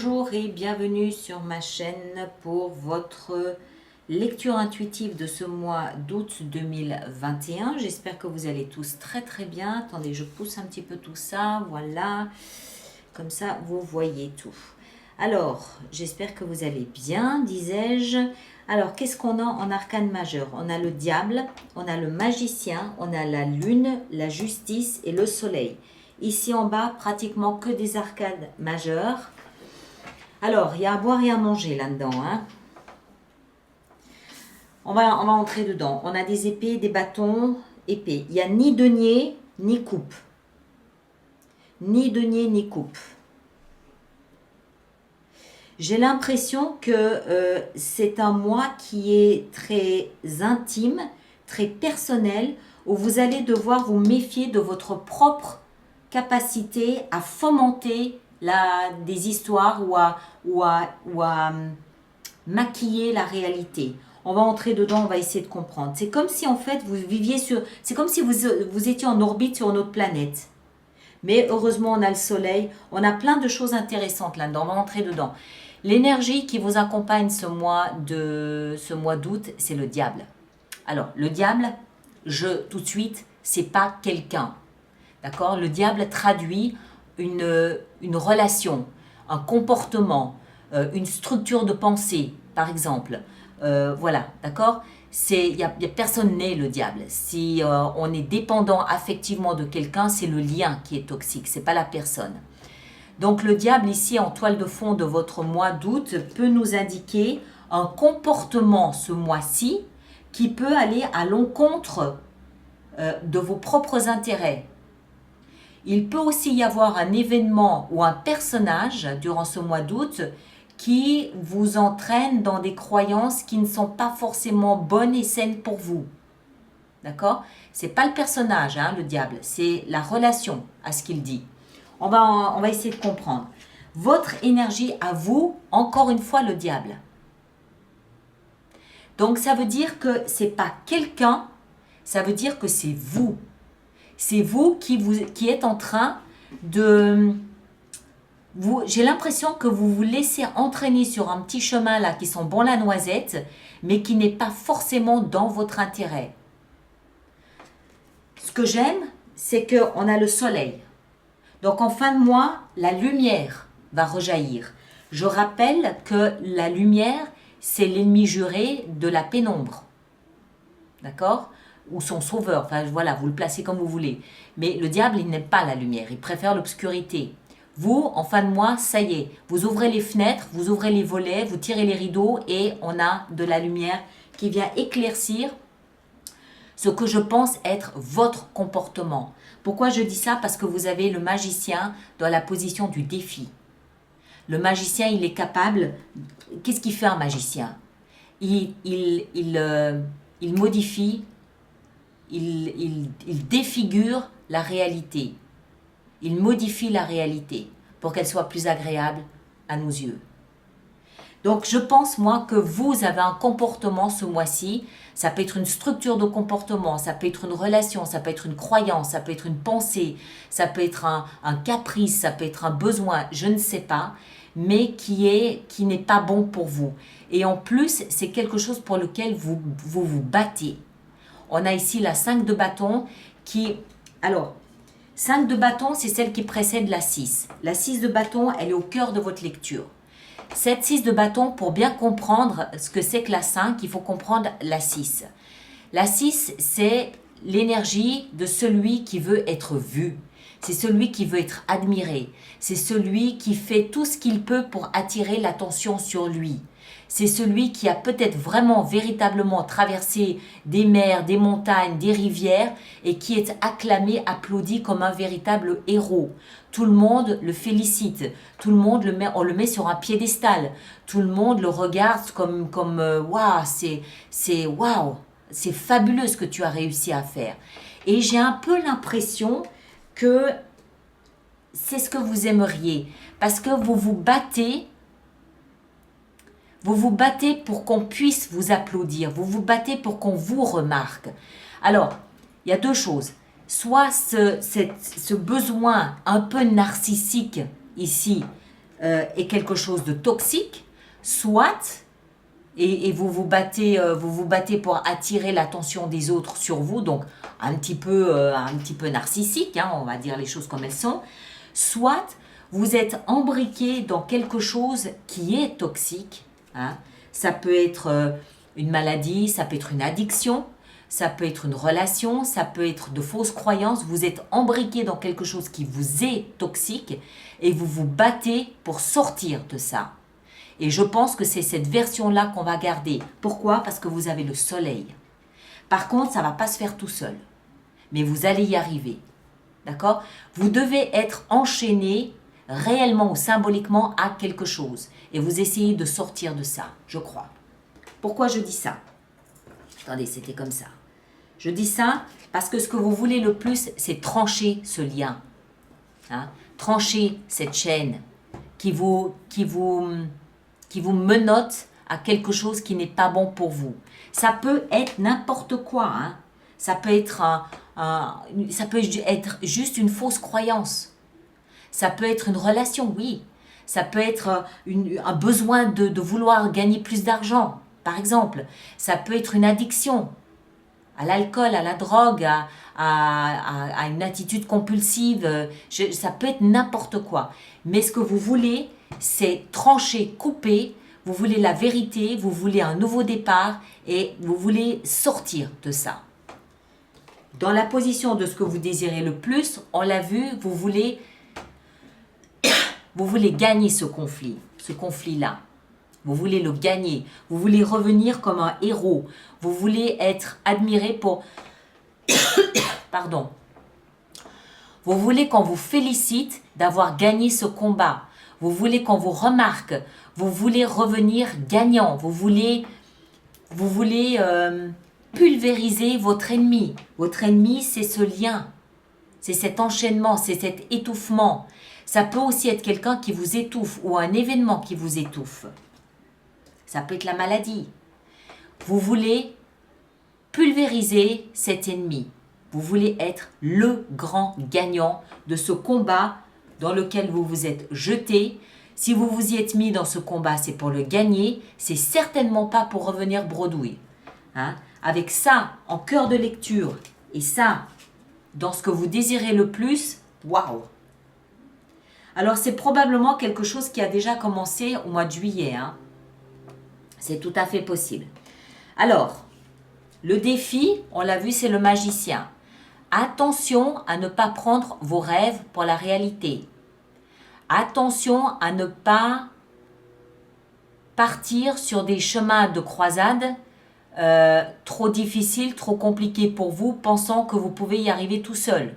Bonjour et bienvenue sur ma chaîne pour votre lecture intuitive de ce mois d'août 2021. J'espère que vous allez tous très très bien. Attendez, je pousse un petit peu tout ça, voilà. Comme ça, vous voyez tout. Alors, j'espère que vous allez bien, disais-je. Alors, qu'est-ce qu'on a en arcane majeur? On a le diable, on a le magicien, on a la lune, la justice et le soleil. Ici en bas, pratiquement que des arcades majeures. Alors, il y a à boire et à manger là-dedans. Hein. On va entrer dedans. On a des épées, des bâtons, épées. Il n'y a ni denier, ni coupe. Ni denier, ni coupe. J'ai l'impression que c'est un mois qui est très intime, très personnel, où vous allez devoir vous méfier de votre propre capacité à fomenter des histoires ou à maquiller la réalité. On va entrer dedans, on va essayer de comprendre. C'est comme si en fait vous viviez sur... C'est comme si vous étiez en orbite sur une autre planète. Mais heureusement, on a le soleil. On a plein de choses intéressantes là-dedans. On va entrer dedans. L'énergie qui vous accompagne ce mois d'août, c'est le diable. Alors, le diable, tout de suite, c'est pas quelqu'un. D'accord? Le diable traduit une relation, un comportement, une structure de pensée, par exemple. Voilà, d'accord? Y a personne n'est le diable. Si on est dépendant affectivement de quelqu'un, c'est le lien qui est toxique, c'est pas la personne. Donc le diable ici en toile de fond de votre mois d'août peut nous indiquer un comportement ce mois-ci qui peut aller à l'encontre de vos propres intérêts. Il peut aussi y avoir un événement ou un personnage durant ce mois d'août qui vous entraîne dans des croyances qui ne sont pas forcément bonnes et saines pour vous. D'accord? C'est pas le personnage, hein, le diable, c'est la relation à ce qu'il dit. On va essayer de comprendre. Votre énergie à vous, encore une fois, le diable. Donc ça veut dire que c'est pas quelqu'un, ça veut dire que c'est vous. C'est vous qui êtes en train de... J'ai l'impression que vous vous laissez entraîner sur un petit chemin là qui sent bon la noisette, mais qui n'est pas forcément dans votre intérêt. Ce que j'aime, c'est qu'on a le soleil. Donc en fin de mois, la lumière va rejaillir. Je rappelle que la lumière, c'est l'ennemi juré de la pénombre. D'accord? Ou son sauveur, enfin voilà, vous le placez comme vous voulez. Mais le diable, il n'aime pas la lumière, il préfère l'obscurité. Vous, en fin de mois, ça y est, vous ouvrez les fenêtres, vous ouvrez les volets, vous tirez les rideaux et on a de la lumière qui vient éclaircir ce que je pense être votre comportement. Pourquoi je dis ça? Parce que vous avez le magicien dans la position du défi. Le magicien, il est capable... Qu'est-ce qu'il fait un magicien? Il modifie, il défigure la réalité. Il modifie la réalité pour qu'elle soit plus agréable à nos yeux. Donc, je pense, moi, que vous avez un comportement ce mois-ci. Ça peut être une structure de comportement, ça peut être une relation, ça peut être une croyance, ça peut être une pensée, ça peut être un caprice, ça peut être un besoin, je ne sais pas, mais qui n'est pas bon pour vous. Et en plus, c'est quelque chose pour lequel vous battez. On a ici la 5 de bâton qui... Alors, 5 de bâton, c'est celle qui précède la 6. La 6 de bâton, elle est au cœur de votre lecture. Cette 6 de bâton, pour bien comprendre ce que c'est que la 5, il faut comprendre la 6. La 6, c'est l'énergie de celui qui veut être vu. C'est celui qui veut être admiré. C'est celui qui fait tout ce qu'il peut pour attirer l'attention sur lui. C'est celui qui a peut-être vraiment, véritablement traversé des mers, des montagnes, des rivières et qui est acclamé, applaudi comme un véritable héros. Tout le monde le félicite, tout le monde on le met sur un piédestal, tout le monde le regarde comme waouh, c'est fabuleux ce que tu as réussi à faire. Et j'ai un peu l'impression que c'est ce que vous aimeriez parce que vous vous battez pour qu'on puisse vous applaudir. Vous vous battez pour qu'on vous remarque. Alors, il y a deux choses. Soit ce besoin un peu narcissique ici est quelque chose de toxique, soit, et vous vous battez pour attirer l'attention des autres sur vous, donc un petit peu narcissique, hein, on va dire les choses comme elles sont, soit vous êtes embriqué dans quelque chose qui est toxique, hein. Ça peut être une maladie, ça peut être une addiction, ça peut être une relation, ça peut être de fausses croyances. Vous êtes embriqué dans quelque chose qui vous est toxique et vous vous battez pour sortir de ça. Et je pense que c'est cette version-là qu'on va garder. Pourquoi? Parce que vous avez le soleil. Par contre, ça ne va pas se faire tout seul. Mais vous allez y arriver. D'accord? Vous devez être enchaîné réellement ou symboliquement à quelque chose. Et vous essayez de sortir de ça, je crois. Pourquoi je dis ça? Attendez, c'était comme ça. Je dis ça parce que ce que vous voulez le plus, c'est trancher ce lien. Hein? Trancher cette chaîne qui vous menotte à quelque chose qui n'est pas bon pour vous. Ça peut être n'importe quoi. Hein? Ça peut être juste une fausse croyance. Ça peut être une relation, oui. Ça peut être un besoin de vouloir gagner plus d'argent, par exemple. Ça peut être une addiction à l'alcool, à la drogue, à une attitude compulsive. Ça peut être n'importe quoi. Mais ce que vous voulez, c'est trancher, couper. Vous voulez la vérité, vous voulez un nouveau départ et vous voulez sortir de ça. Dans la position de ce que vous désirez le plus, on l'a vu, vous voulez gagner ce conflit-là. Vous voulez le gagner. Vous voulez revenir comme un héros. Vous voulez être admiré pour... Pardon. Vous voulez qu'on vous félicite d'avoir gagné ce combat. Vous voulez qu'on vous remarque. Vous voulez revenir gagnant. Vous voulez pulvériser votre ennemi. Votre ennemi, c'est ce lien. C'est cet enchaînement, c'est cet étouffement. Ça peut aussi être quelqu'un qui vous étouffe ou un événement qui vous étouffe. Ça peut être la maladie. Vous voulez pulvériser cet ennemi. Vous voulez être le grand gagnant de ce combat dans lequel vous vous êtes jeté. Si vous vous y êtes mis dans ce combat, c'est pour le gagner. C'est certainement pas pour revenir bredouille. Hein? Avec ça en cœur de lecture et ça dans ce que vous désirez le plus, waouh! Alors c'est probablement quelque chose qui a déjà commencé au mois de juillet. Hein? C'est tout à fait possible. Alors, le défi, on l'a vu, c'est le magicien. Attention à ne pas prendre vos rêves pour la réalité. Attention à ne pas partir sur des chemins de croisade trop difficiles, trop compliqués pour vous, pensant que vous pouvez y arriver tout seul.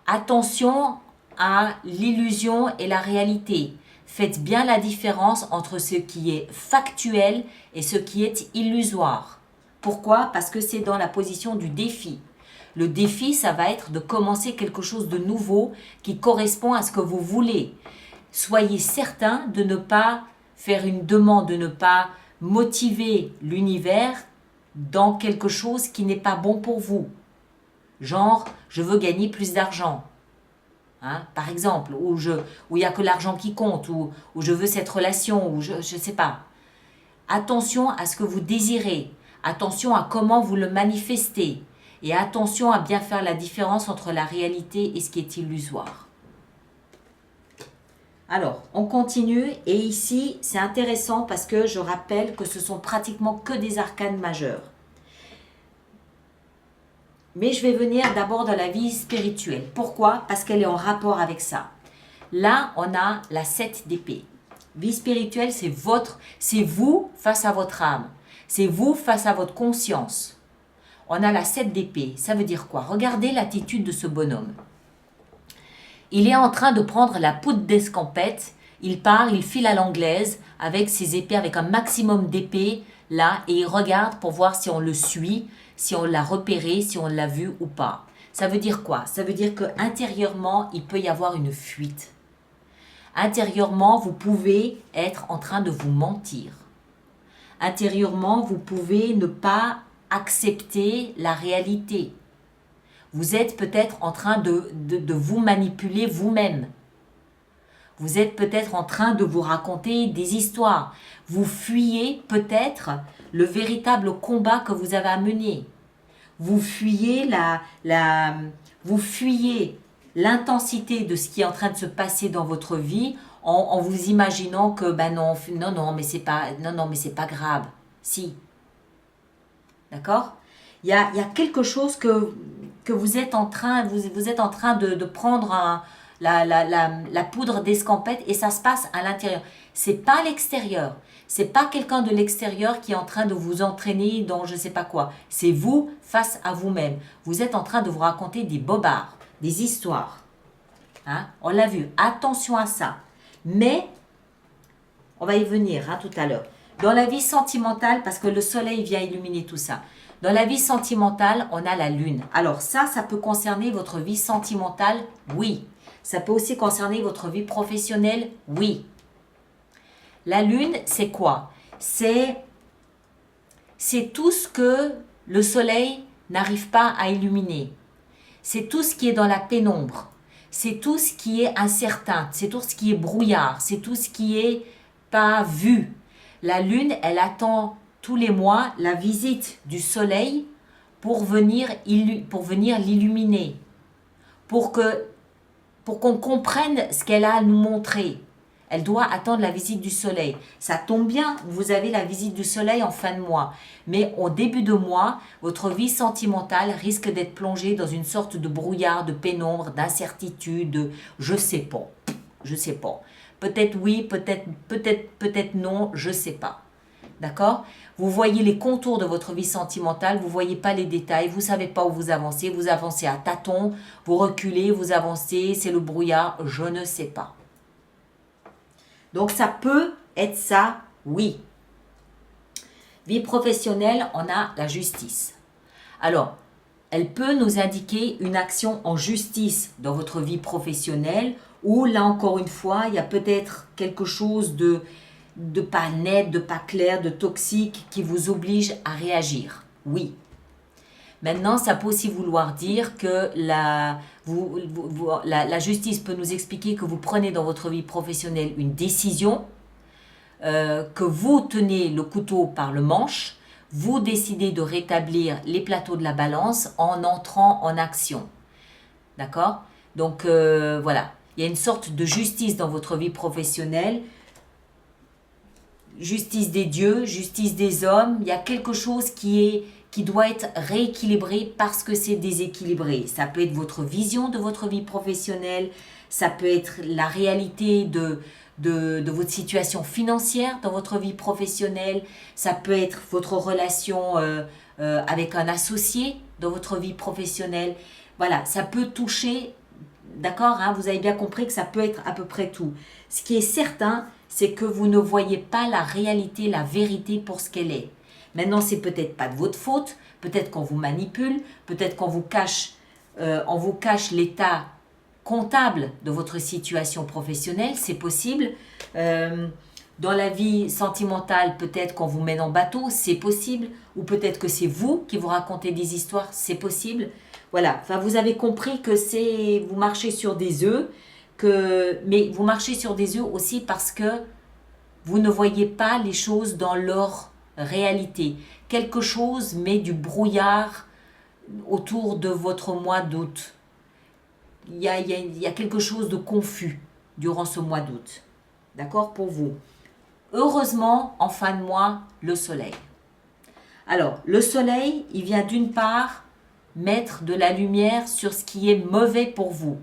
Attention à l'illusion et la réalité. Faites bien la différence entre ce qui est factuel et ce qui est illusoire. Pourquoi? Parce que c'est dans la position du défi. Le défi, ça va être de commencer quelque chose de nouveau qui correspond à ce que vous voulez. Soyez certain de ne pas faire une demande, de ne pas motiver l'univers dans quelque chose qui n'est pas bon pour vous. Genre, je veux gagner plus d'argent. Hein, par exemple, où il n'y a que l'argent qui compte, où je veux cette relation, ou je ne sais pas. Attention à ce que vous désirez, attention à comment vous le manifestez, et attention à bien faire la différence entre la réalité et ce qui est illusoire. Alors, on continue, et ici, c'est intéressant parce que je rappelle que ce sont pratiquement que des arcanes majeures. Mais je vais venir d'abord dans la vie spirituelle. Pourquoi? Parce qu'elle est en rapport avec ça. Là, on a la 7 d'épée. Vie spirituelle, c'est vous face à votre âme. C'est vous face à votre conscience. On a la 7 d'épée. Ça veut dire quoi? Regardez l'attitude de ce bonhomme. Il est en train de prendre la poudre d'escampette. Il part, il file à l'anglaise avec ses épées, avec un maximum d'épées là, et il regarde pour voir si on le suit, si on l'a repéré, si on l'a vu ou pas. Ça veut dire quoi? Ça veut dire qu'intérieurement, il peut y avoir une fuite. Intérieurement, vous pouvez être en train de vous mentir. Intérieurement, vous pouvez ne pas accepter la réalité. Vous êtes peut-être en train de vous manipuler vous-même. Vous êtes peut-être en train de vous raconter des histoires. Vous fuyez peut-être le véritable combat que vous avez à mener. Vous fuyez vous fuyez l'intensité de ce qui est en train de se passer dans votre vie en vous imaginant que ben non, non, non, mais c'est pas, non, non, mais c'est pas grave. Si. D'accord? Il y a quelque chose que vous êtes en train, vous êtes en train de prendre la poudre d'escampette et ça se passe à l'intérieur. C'est pas à l'extérieur. C'est pas quelqu'un de l'extérieur qui est en train de vous entraîner dans je sais pas quoi. C'est vous face à vous-même. Vous êtes en train de vous raconter des bobards, des histoires. Hein? On l'a vu. Attention à ça. Mais, on va y venir tout à l'heure. Dans la vie sentimentale, parce que le soleil vient illuminer tout ça. Dans la vie sentimentale, on a la lune. Alors ça peut concerner votre vie sentimentale, oui. Ça peut aussi concerner votre vie professionnelle, oui. La lune, c'est quoi? C'est tout ce que le soleil n'arrive pas à illuminer. C'est tout ce qui est dans la pénombre. C'est tout ce qui est incertain. C'est tout ce qui est brouillard. C'est tout ce qui est pas vu. La lune, elle attend tous les mois la visite du soleil pour venir l'illuminer. Pour qu'on comprenne ce qu'elle a à nous montrer. Elle doit attendre la visite du soleil. Ça tombe bien, vous avez la visite du soleil en fin de mois. Mais au début de mois, votre vie sentimentale risque d'être plongée dans une sorte de brouillard, de pénombre, d'incertitude, je sais pas. Je sais pas. Peut-être oui, peut-être non, je sais pas. D'accord? Vous voyez les contours de votre vie sentimentale, vous ne voyez pas les détails, vous ne savez pas où vous avancez à tâtons, vous reculez, vous avancez, c'est le brouillard, je ne sais pas. Donc ça peut être ça, oui. Vie professionnelle, on a la justice. Alors, elle peut nous indiquer une action en justice dans votre vie professionnelle où là encore une fois, il y a peut-être quelque chose de pas net, de pas clair, de toxique qui vous oblige à réagir. Oui. Maintenant, ça peut aussi vouloir dire que la justice peut nous expliquer que vous prenez dans votre vie professionnelle une décision, que vous tenez le couteau par le manche, vous décidez de rétablir les plateaux de la balance en entrant en action. D'accord? Donc voilà, il y a une sorte de justice dans votre vie professionnelle. Justice des dieux, justice des hommes, il y a quelque chose qui doit être rééquilibré parce que c'est déséquilibré. Ça peut être votre vision de votre vie professionnelle, ça peut être la réalité de votre situation financière dans votre vie professionnelle, ça peut être votre relation avec un associé dans votre vie professionnelle. Voilà, ça peut toucher, d'accord, vous avez bien compris que ça peut être à peu près tout. Ce qui est certain, c'est que vous ne voyez pas la réalité, la vérité pour ce qu'elle est. Maintenant, c'est peut-être pas de votre faute, peut-être qu'on vous manipule, peut-être qu'on vous cache l'état comptable de votre situation professionnelle, c'est possible. Dans la vie sentimentale, peut-être qu'on vous mène en bateau, c'est possible. Ou peut-être que c'est vous qui vous racontez des histoires, c'est possible. Voilà, enfin, vous avez compris que vous marchez sur des œufs, mais vous marchez sur des œufs aussi parce que vous ne voyez pas les choses dans leur réalité. Quelque chose met du brouillard autour de votre mois d'août. Il y a quelque chose de confus durant ce mois d'août. D'accord pour vous? Heureusement, en fin de mois, le soleil. Alors, le soleil, il vient d'une part mettre de la lumière sur ce qui est mauvais pour vous.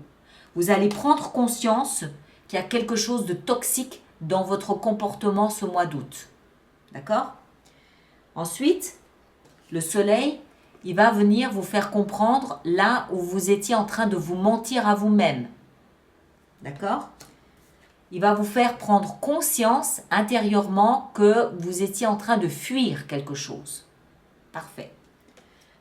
Vous allez prendre conscience qu'il y a quelque chose de toxique dans votre comportement ce mois d'août. D'accord? Ensuite, le soleil, il va venir vous faire comprendre là où vous étiez en train de vous mentir à vous-même. D'accord? Il va vous faire prendre conscience intérieurement que vous étiez en train de fuir quelque chose. Parfait.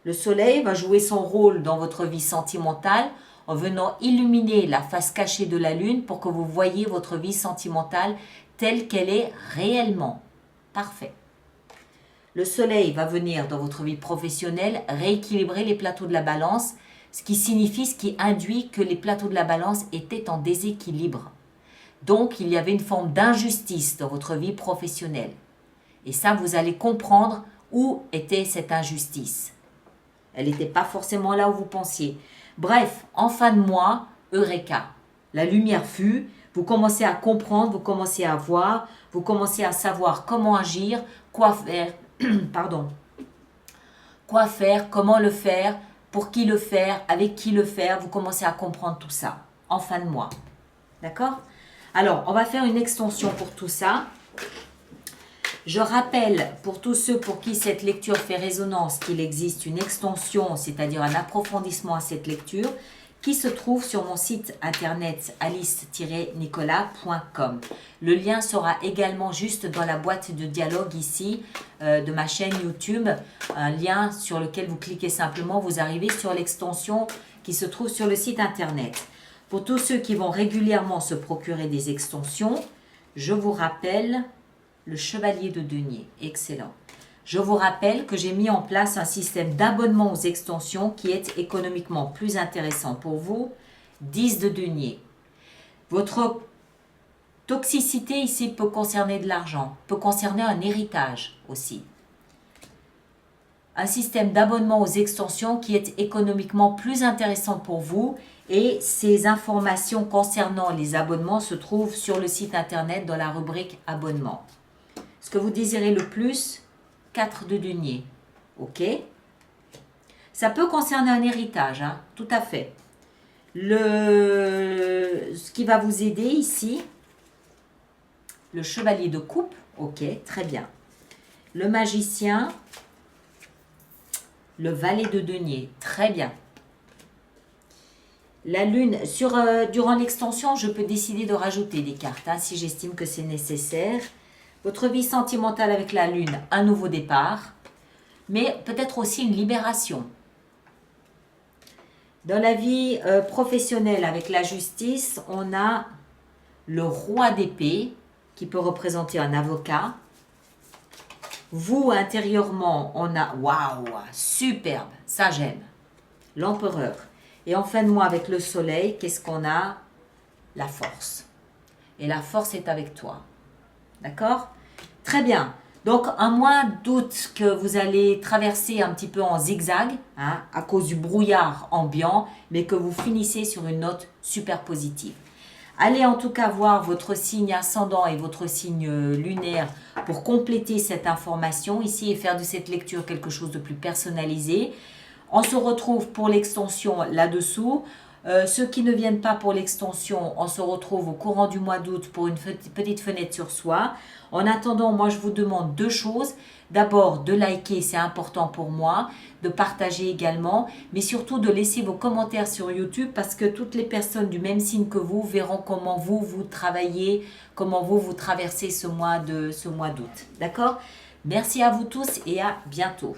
Le soleil va jouer son rôle dans votre vie sentimentale en venant illuminer la face cachée de la lune pour que vous voyiez votre vie sentimentale telle qu'elle est réellement. Parfait. Le soleil va venir dans votre vie professionnelle rééquilibrer les plateaux de la balance, ce qui induit que les plateaux de la balance étaient en déséquilibre. Donc, il y avait une forme d'injustice dans votre vie professionnelle. Et ça, vous allez comprendre où était cette injustice. Elle n'était pas forcément là où vous pensiez. Bref, en fin de mois, Eureka. La lumière fut, vous commencez à comprendre, vous commencez à voir, vous commencez à savoir comment agir, quoi faire, pardon, quoi faire, comment le faire, pour qui le faire, avec qui le faire, vous commencez à comprendre tout ça en fin de mois. D'accord? Alors, on va faire une extension pour tout ça. Je rappelle pour tous ceux pour qui cette lecture fait résonance qu'il existe une extension, c'est-à-dire un approfondissement à cette lecture, qui se trouve sur mon site internet alice-nicolas.com. Le lien sera également juste dans la boîte de dialogue ici de ma chaîne YouTube, un lien sur lequel vous cliquez simplement, vous arrivez sur l'extension qui se trouve sur le site internet. Pour tous ceux qui vont régulièrement se procurer des extensions, je vous rappelle le chevalier de denier, excellent. Je vous rappelle que j'ai mis en place un système d'abonnement aux extensions qui est économiquement plus intéressant pour vous. 10 de denier. Votre toxicité ici peut concerner de l'argent, peut concerner un héritage aussi. Un système d'abonnement aux extensions qui est économiquement plus intéressant pour vous et ces informations concernant les abonnements se trouvent sur le site internet dans la rubrique abonnement. Ce que vous désirez le plus, 4 de denier. OK? Ça peut concerner un héritage, hein, tout à fait. Ce qui va vous aider ici, le chevalier de coupe. OK, très bien. Le magicien, le valet de denier. Très bien. La lune, durant l'extension, je peux décider de rajouter des cartes hein, si j'estime que c'est nécessaire. Votre vie sentimentale avec la lune, un nouveau départ, mais peut-être aussi une libération. Dans la vie professionnelle avec la justice, on a le roi d'épée qui peut représenter un avocat. Vous, intérieurement, on a, waouh, superbe, ça j'aime, l'empereur. Et en fin de mois avec le soleil, qu'est-ce qu'on a? La force. Et la force est avec toi. D'accord? Très bien. Donc, un mois d'août que vous allez traverser un petit peu en zigzag, hein, à cause du brouillard ambiant, mais que vous finissez sur une note super positive. Allez en tout cas voir votre signe ascendant et votre signe lunaire pour compléter cette information ici et faire de cette lecture quelque chose de plus personnalisé. On se retrouve pour l'extension là-dessous. Ceux qui ne viennent pas pour l'extension, on se retrouve au courant du mois d'août pour une petite fenêtre sur soi. En attendant, moi je vous demande deux choses. D'abord de liker, c'est important pour moi, de partager également, mais surtout de laisser vos commentaires sur YouTube parce que toutes les personnes du même signe que vous verront comment vous travaillez, comment vous traversez ce mois d'août. D'accord? Merci à vous tous et à bientôt.